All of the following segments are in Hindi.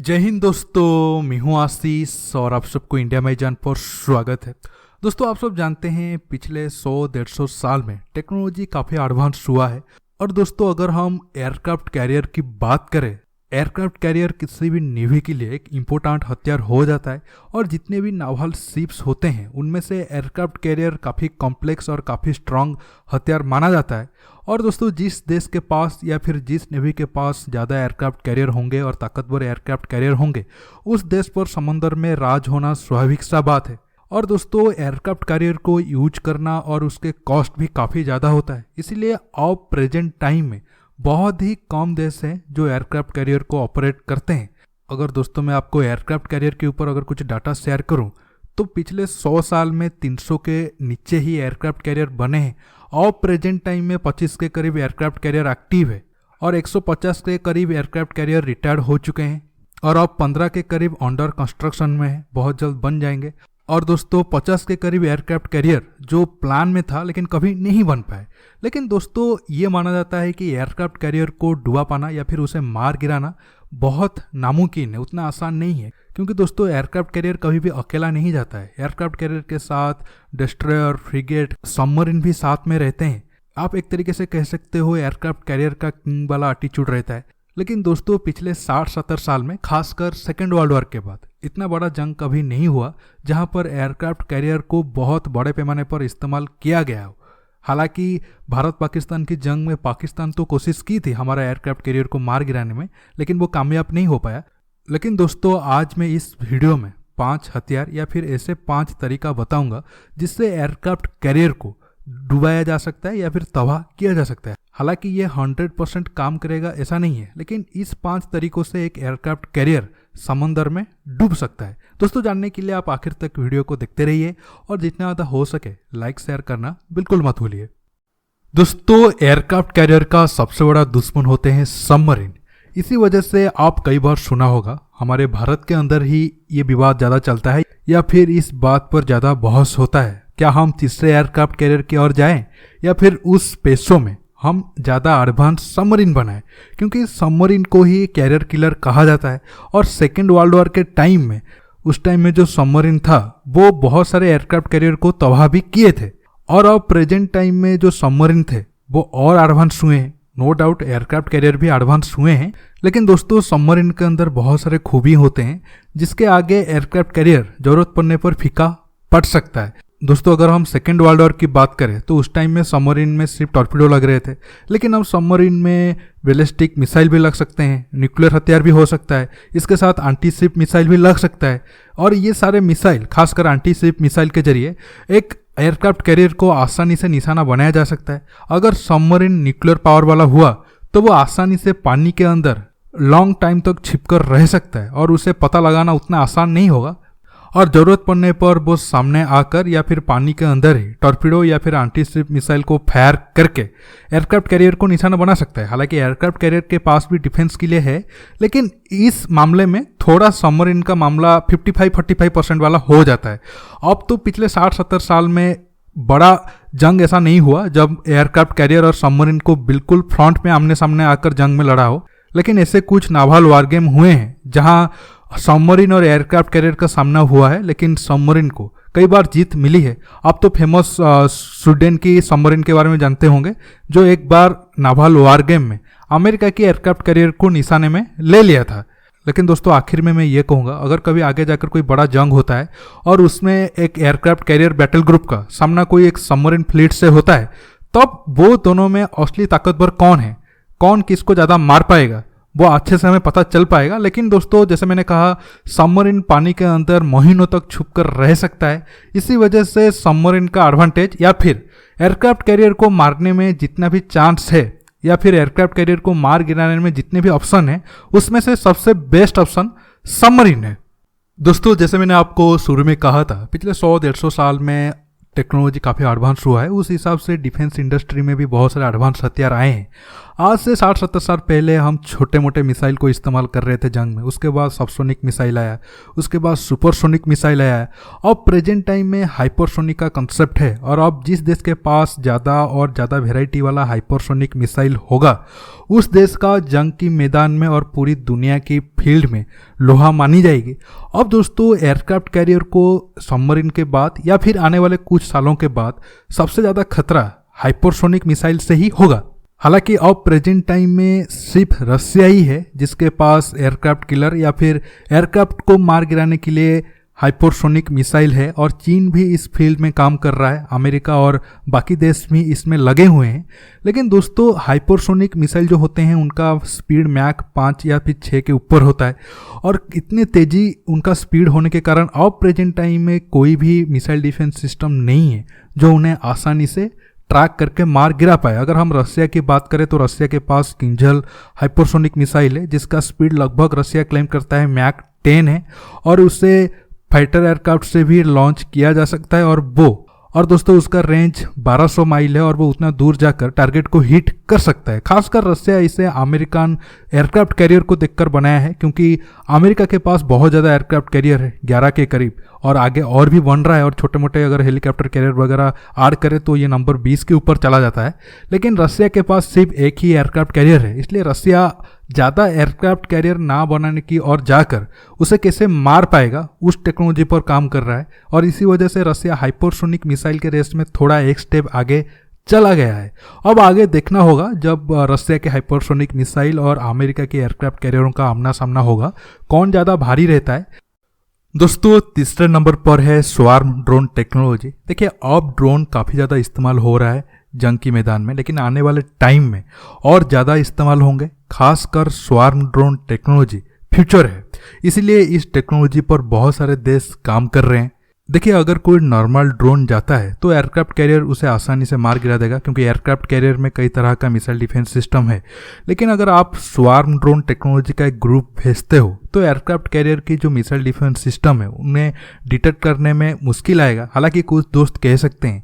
जय हिंद दोस्तों, मैं हूं आशीष और आप सबको इंडिया में जान पर स्वागत है। दोस्तों, आप सब जानते हैं पिछले 100-150 साल में टेक्नोलॉजी काफ़ी एडवांस हुआ है। और दोस्तों, अगर हम एयरक्राफ्ट कैरियर की बात करें, एयरक्राफ्ट कैरियर किसी भी नेवी के लिए एक इम्पोर्टेंट हथियार हो जाता है। और जितने भी नावल शिप्स होते हैं उनमें से एयरक्राफ्ट कैरियर काफ़ी कॉम्प्लेक्स और काफ़ी स्ट्रांग हथियार माना जाता है। और दोस्तों, जिस देश के पास या फिर जिस नेवी के पास ज़्यादा एयरक्राफ्ट कैरियर होंगे और ताकतवर एयरक्राफ्ट कैरियर होंगे, उस देश पर समंदर में राज होना स्वाभाविक सा बात है। और दोस्तों, एयरक्राफ्ट कैरियर को यूज करना और उसके कॉस्ट भी काफ़ी ज़्यादा होता है। इसीलिए अब प्रेजेंट टाइम में बहुत ही कम देश हैं जो एयरक्राफ्ट कैरियर को ऑपरेट करते हैं। अगर दोस्तों मैं आपको एयरक्राफ्ट कैरियर के ऊपर अगर कुछ डाटा शेयर करूं, तो पिछले 100 साल में 300 के नीचे ही एयरक्राफ्ट कैरियर बने हैं। और प्रेजेंट टाइम में 25 के करीब एयरक्राफ्ट कैरियर एक्टिव है और 150 के करीब एयरक्राफ्ट कैरियर रिटायर्ड हो चुके हैं। और अब 15 के करीब अंडर कंस्ट्रक्शन में है, बहुत जल्द बन जाएंगे। और दोस्तों, 50 के करीब एयरक्राफ्ट कैरियर जो प्लान में था लेकिन कभी नहीं बन पाए। लेकिन दोस्तों, ये माना जाता है कि एयरक्राफ्ट कैरियर को डुबा पाना या फिर उसे मार गिराना बहुत नामुमकिन है, उतना आसान नहीं है। क्योंकि दोस्तों, एयरक्राफ्ट कैरियर कभी भी अकेला नहीं जाता है। एयरक्राफ्ट कैरियर के साथ डिस्ट्रॉयर, फ्रिगेट, सबमरीन भी साथ में रहते हैं। आप एक तरीके से कह सकते हो एयरक्राफ्ट कैरियर का किंग वाला एटीट्यूड रहता है। लेकिन दोस्तों, पिछले 60-70 साल में, खासकर सेकेंड वर्ल्ड वॉर के बाद, इतना बड़ा जंग कभी नहीं हुआ जहां पर एयरक्राफ्ट कैरियर को बहुत बड़े पैमाने पर इस्तेमाल किया गया हो। हालांकि भारत पाकिस्तान की जंग में पाकिस्तान तो कोशिश की थी हमारा एयरक्राफ्ट कैरियर को मार गिराने में, लेकिन वो कामयाब नहीं हो पाया। लेकिन दोस्तों, आज मैं इस वीडियो में 5 हथियार या फिर ऐसे 5 तरीका बताऊंगा जिससे एयरक्राफ्ट कैरियर को डुबाया जा सकता है या फिर तबाह किया जा सकता है। हालांकि ये 100% काम करेगा ऐसा नहीं है, लेकिन इस 5 तरीकों से एक एयरक्राफ्ट कैरियर समंदर में डूब सकता है। दोस्तों, जानने के लिए आप आखिर तक वीडियो को देखते रहिए और जितना ज़्यादा हो सके लाइक शेयर करना बिल्कुल मत भूलिए। दोस्तों, एयरक्राफ्ट कैरियर का सबसे बड़ा दुश्मन होते हैं सबमरीन। इसी वजह से आप कई बार सुना होगा हमारे भारत के अंदर ही ये विवाद ज़्यादा चलता है या फिर इस बात पर ज़्यादा बहस होता है, क्या हम तीसरे एयरक्राफ्ट कैरियर की ओर जाएं या फिर उस पेशों में हम ज़्यादा एडवांस सबमरीन बनाएं। क्योंकि सबमरीन को ही कैरियर किलर कहा जाता है। और सेकेंड वर्ल्ड वॉर के टाइम में, उस टाइम में जो सबमरीन था वो बहुत सारे एयरक्राफ्ट कैरियर को तबाह भी किए थे। और अब प्रेजेंट टाइम में जो सबमरीन थे वो और एडवांस हुए हैं। नो डाउट एयरक्राफ्ट कैरियर भी एडवांस हुए हैं, लेकिन दोस्तों, सबमरीन के अंदर बहुत सारे खूबी होते हैं जिसके आगे एयरक्राफ्ट कैरियर जरूरत पड़ने पर फीका पड़ सकता है। दोस्तों, अगर हम सेकेंड वर्ल्ड वॉर की बात करें तो उस टाइम में सबमरीन में सिर्फ टॉर्पीडो लग रहे थे, लेकिन अब सबमरीन में बैलिस्टिक मिसाइल भी लग सकते हैं, न्यूक्लियर हथियार भी हो सकता है, इसके साथ एंटी शिप मिसाइल भी लग सकता है। और ये सारे मिसाइल, खासकर एंटी शिप मिसाइल के जरिए एक एयरक्राफ्ट कैरियर को आसानी से निशाना बनाया जा सकता है। अगर सबमरीन न्यूक्लियर पावर वाला हुआ तो वो आसानी से पानी के अंदर लॉन्ग टाइम तक छिपकर रह सकता है और उसे पता लगाना उतना आसान नहीं होगा। और ज़रूरत पड़ने पर वो सामने आकर या फिर पानी के अंदर ही टॉर्पीडो या फिर एंटी शिप मिसाइल को फायर करके एयरक्राफ्ट कैरियर को निशाना बना सकता है। हालांकि एयरक्राफ्ट कैरियर के पास भी डिफेंस के लिए है, लेकिन इस मामले में थोड़ा सबमरीन का मामला 55-45% वाला हो जाता है। अब तो पिछले 60-70 साल में बड़ा जंग ऐसा नहीं हुआ जब एयरक्राफ्ट कैरियर और सबमरीन को बिल्कुल फ्रंट में आमने सामने आकर जंग में लड़ा हो। लेकिन ऐसे कुछ नावल वार गेम हुए हैं जहां सबमरीन और एयरक्राफ्ट कैरियर का सामना हुआ है, लेकिन सबमरीन को कई बार जीत मिली है। आप तो फेमस स्वीडन की सबमरीन के बारे में जानते होंगे, जो एक बार नावल वार गेम में अमेरिका की एयरक्राफ्ट कैरियर को निशाने में ले लिया था। लेकिन दोस्तों, आखिर में मैं ये कहूँगा, अगर कभी आगे जाकर कोई बड़ा जंग होता है और उसमें एक एयरक्राफ्ट कैरियर बैटल ग्रुप का सामना कोई एक सबमरीन फ्लीट से होता है, तब वो दोनों में असली ताकतवर कौन है, कौन किसको ज़्यादा मार पाएगा, वो अच्छे से हमें पता चल पाएगा। लेकिन दोस्तों, जैसे मैंने कहा, सबमरीन पानी के अंदर महीनों तक छुपकर रह सकता है। इसी वजह से सबमरीन का एडवांटेज या फिर एयरक्राफ्ट कैरियर को मारने में जितना भी चांस है या फिर एयरक्राफ्ट कैरियर को मार गिराने में जितने भी ऑप्शन है, उसमें से सबसे बेस्ट ऑप्शन सबमरीन है। दोस्तों, जैसे मैंने आपको शुरू में कहा था, पिछले 100-150 साल में टेक्नोलॉजी काफ़ी एडवांस हुआ है, उस हिसाब से डिफेंस इंडस्ट्री में भी बहुत सारे एडवांस हथियार आए हैं। आज से 60-70 साल पहले हम छोटे मोटे मिसाइल को इस्तेमाल कर रहे थे जंग में, उसके बाद सबसोनिक मिसाइल आया, उसके बाद सुपरसोनिक मिसाइल आया। अब प्रेजेंट टाइम में हाइपरसोनिक का कंसेप्ट है, और अब जिस देश के पास ज़्यादा और ज़्यादा वेराइटी वाला हाइपरसोनिक मिसाइल होगा, उस देश का जंग की मैदान में और पूरी दुनिया की फील्ड में लोहा मानी जाएगी। अब दोस्तों, एयरक्राफ्ट कैरियर को सबमरीन के बाद या फिर आने वाले कुछ सालों के बाद सबसे ज़्यादा खतरा हाइपरसोनिक मिसाइल से ही होगा। हालांकि अब प्रेजेंट टाइम में सिर्फ रसिया ही है जिसके पास एयरक्राफ्ट किलर या फिर एयरक्राफ्ट को मार गिराने के लिए हाइपरसोनिक मिसाइल है, और चीन भी इस फील्ड में काम कर रहा है, अमेरिका और बाकी देश भी इसमें लगे हुए हैं। लेकिन दोस्तों, हाइपरसोनिक मिसाइल जो होते हैं उनका स्पीड मैक 5 या फिर 6 के ऊपर होता है, और इतने तेज़ी उनका स्पीड होने के कारण अब प्रेजेंट टाइम में कोई भी मिसाइल डिफेंस सिस्टम नहीं है जो उन्हें आसानी से ट्रैक करके मार गिरा पाए। अगर हम रसिया की बात करें तो रसिया के पास किंजल हाइपरसोनिक मिसाइल है जिसका स्पीड लगभग रसिया क्लेम करता है मैक 10 है, और उसे फाइटर एयरक्राफ्ट से भी लॉन्च किया जा सकता है, और दोस्तों उसका रेंज 1200 माइल है और वो उतना दूर जाकर टारगेट को हिट कर सकता है। खासकर रसिया इसे अमेरिकन एयरक्राफ्ट कैरियर को देखकर बनाया है, क्योंकि अमेरिका के पास बहुत ज़्यादा एयरक्राफ्ट कैरियर है, 11 के करीब, और आगे और भी बन रहा है, और छोटे मोटे अगर हेलीकॉप्टर कैरियर वगैरह ऐड करे तो ये नंबर 20 के ऊपर चला जाता है। लेकिन रसिया के पास सिर्फ एक ही एयरक्राफ्ट कैरियर है, इसलिए रसिया ज़्यादा एयरक्राफ्ट कैरियर ना बनाने की और जाकर उसे कैसे मार पाएगा उस टेक्नोलॉजी पर काम कर रहा है, और इसी वजह से रसिया हाइपरसोनिक मिसाइल के रेस में थोड़ा एक स्टेप आगे चला गया है। अब आगे देखना होगा जब रसिया के हाइपरसोनिक मिसाइल और अमेरिका के एयरक्राफ्ट कैरियरों का आमना सामना होगा, कौन ज़्यादा भारी रहता है। दोस्तों, तीसरे नंबर पर है स्वार्म ड्रोन टेक्नोलॉजी। देखिए, अब ड्रोन काफ़ी ज़्यादा इस्तेमाल हो रहा है जंग की मैदान में, लेकिन आने वाले टाइम में और ज़्यादा इस्तेमाल होंगे। खासकर स्वार्म ड्रोन टेक्नोलॉजी फ्यूचर है, इसीलिए इस टेक्नोलॉजी पर बहुत सारे देश काम कर रहे हैं। देखिए, अगर कोई नॉर्मल ड्रोन जाता है तो एयरक्राफ्ट कैरियर उसे आसानी से मार गिरा देगा, क्योंकि एयरक्राफ्ट कैरियर में कई तरह का मिसाइल डिफेंस सिस्टम है। लेकिन अगर आप स्वार्म ड्रोन टेक्नोलॉजी का एक ग्रुप भेजते हो तो एयरक्राफ्ट कैरियर की जो मिसाइल डिफेंस सिस्टम है उन्हें डिटेक्ट करने में मुश्किल आएगा। हालांकि कुछ दोस्त कह सकते हैं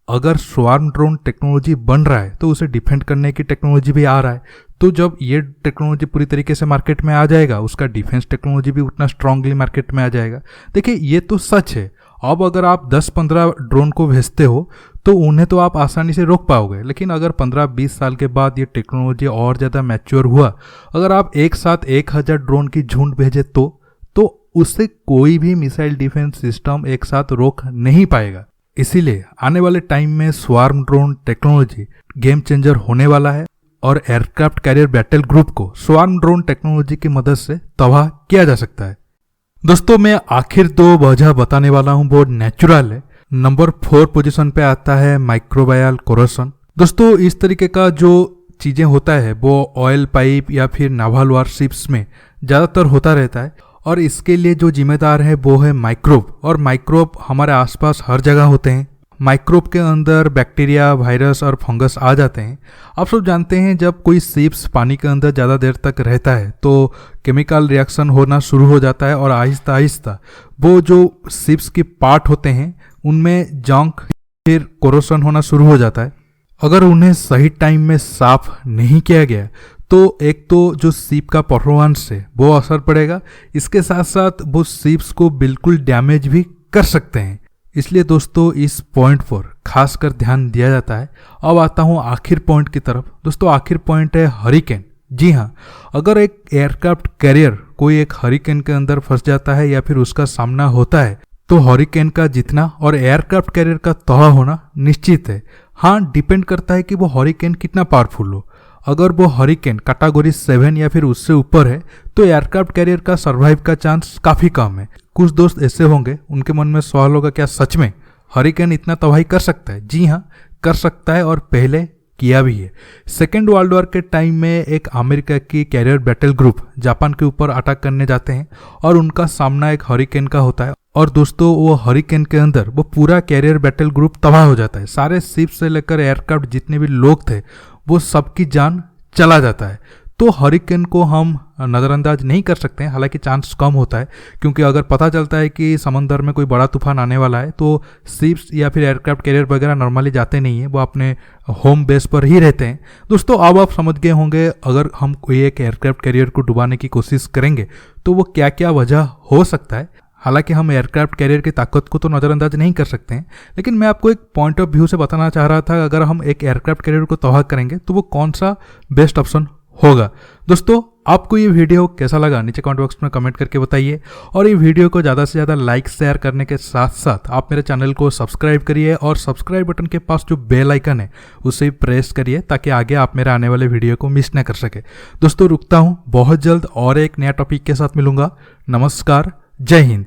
अगर स्वार्म ड्रोन टेक्नोलॉजी बन रहा है तो उसे डिफेंड करने की टेक्नोलॉजी भी आ रहा है, तो जब ये टेक्नोलॉजी पूरी तरीके से मार्केट में आ जाएगा उसका डिफेंस टेक्नोलॉजी भी उतना स्ट्रांगली मार्केट में आ जाएगा। देखिए, ये तो सच है। अब अगर आप 10-15 ड्रोन को भेजते हो तो उन्हें तो आप आसानी से रोक पाओगे, लेकिन अगर 15-20 साल के बाद ये टेक्नोलॉजी और ज़्यादा मैच्योर हुआ, अगर आप एक साथ 1000 ड्रोन की झुंड भेजे तो उससे कोई भी मिसाइल डिफेंस सिस्टम एक साथ रोक नहीं पाएगा। इसीलिए आने वाले टाइम में swarm drone technology game changer होने वाला है, और एयरक्राफ्ट कैरियर बैटल ग्रुप को स्वार्म ड्रोन टेक्नोलॉजी की मदद से तबाह किया जा सकता है। दोस्तों, मैं आखिर 2 वजह बताने वाला हूं, वो नेचुरल है। नंबर 4 पोजीशन पे आता है माइक्रोबायल कोरोशन। दोस्तों, इस तरीके का जो चीजें होता है वो ऑयल पाइप या फिर नावल वारशिप्स में ज़्यादातर होता रहता है, और इसके लिए जो जिम्मेदार है वो है माइक्रोब, और माइक्रोब हमारे आसपास हर जगह होते हैं। माइक्रोब के अंदर बैक्टीरिया, वायरस और फंगस आ जाते हैं। आप सब जानते हैं जब कोई शिप्स पानी के अंदर ज़्यादा देर तक रहता है तो केमिकल रिएक्शन होना शुरू हो जाता है, और आहिस्ता आहिस्ता वो जो शिप्स के पार्ट होते हैं उनमें जंक फिर कोरोशन होना शुरू हो जाता है। अगर उन्हें सही टाइम में साफ नहीं किया गया तो एक तो जो शिप का परफॉर्मेंस है वो असर पड़ेगा, इसके साथ साथ वो शिप्स को बिल्कुल डैमेज भी कर सकते हैं। इसलिए दोस्तों, इस पॉइंट पर खासकर ध्यान दिया जाता है। अब आता हूँ आखिर पॉइंट की तरफ। दोस्तों, आखिर पॉइंट है हरिकेन। जी हाँ, अगर एक एयरक्राफ्ट कैरियर कोई एक हरिकेन के अंदर फंस जाता है या फिर उसका सामना होता है तो हरिकेन का जीतना और एयरक्राफ्ट कैरियर का तबाह होना निश्चित है। हाँ, डिपेंड करता है कि वो हरिकेन कितना पावरफुल हो। अगर वो हरिकेन कैटेगरी 7 या फिर उससे ऊपर है तो एयरक्राफ्ट कैरियर का सर्वाइव का चांस काफ़ी कम है। कुछ दोस्त ऐसे होंगे उनके मन में सवाल होगा, क्या सच में हरिकेन इतना तबाही कर सकता है? जी हाँ, कर सकता है, और पहले किया भी है। सेकेंड वर्ल्ड वॉर के टाइम में एक अमेरिका की कैरियर बैटल ग्रुप जापान के ऊपर अटैक करने जाते हैं और उनका सामना एक हरिकेन का होता है, और दोस्तों वो हरिकेन के अंदर वो पूरा कैरियर बैटल ग्रुप तबाह हो जाता है। सारे शिप से लेकर एयरक्राफ्ट जितने भी लोग थे वो सबकी जान चला जाता है। तो हरिकेन को हम नज़रअंदाज नहीं कर सकते हैं, हालांकि चांस कम होता है, क्योंकि अगर पता चलता है कि समंदर में कोई बड़ा तूफान आने वाला है तो शिप्स या फिर एयरक्राफ्ट कैरियर वगैरह नॉर्मली जाते नहीं है, वो अपने होम बेस पर ही रहते हैं। दोस्तों अब आप समझ गए होंगे अगर हम कोई एक एयरक्राफ्ट कैरियर को डुबाने की कोशिश करेंगे तो वो क्या क्या वजह हो सकता है। हालांकि हम एयरक्राफ्ट कैरियर की ताकत को तो नज़रअंदाज नहीं कर सकते हैं, लेकिन मैं आपको एक पॉइंट ऑफ व्यू से बताना चाह रहा था, अगर हम एक एयरक्राफ्ट कैरियर को तबाह करेंगे तो वो कौन सा बेस्ट ऑप्शन होगा। दोस्तों आपको ये वीडियो कैसा लगा नीचे कमेंट बॉक्स में कमेंट करके बताइए, और ये वीडियो को ज़्यादा से ज़्यादा लाइक शेयर करने के साथ साथ आप मेरे चैनल को सब्सक्राइब करिए, और सब्सक्राइब बटन के पास जो बेल आइकन है उसे प्रेस करिए ताकि आगे आप मेरे आने वाले वीडियो को मिस न कर सके। दोस्तों रुकता हूँ, बहुत जल्द और एक नया टॉपिक के साथ मिलूंगा। नमस्कार, जय हिंद।